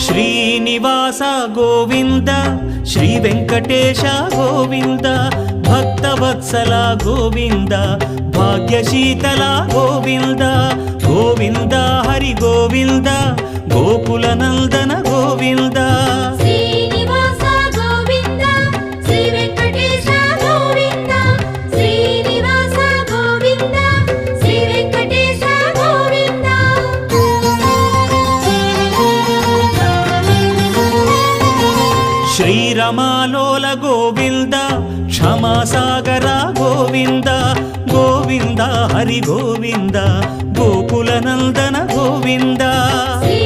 Srinivasa Govinda Shri Venkatesha Govinda Bhaktavatsala Govinda భాగ్యశీతల Govinda Govinda Hari Govinda Gokula Nandana Govinda Srinivasa Govinda Shri Venkatesha Govinda Srinivasa Govinda Shri Venkatesha Govinda శ్రీరమాలోల Govinda క్షమాసాగర Govinda Govinda Hari Govinda Gokula Nandana Govinda Shri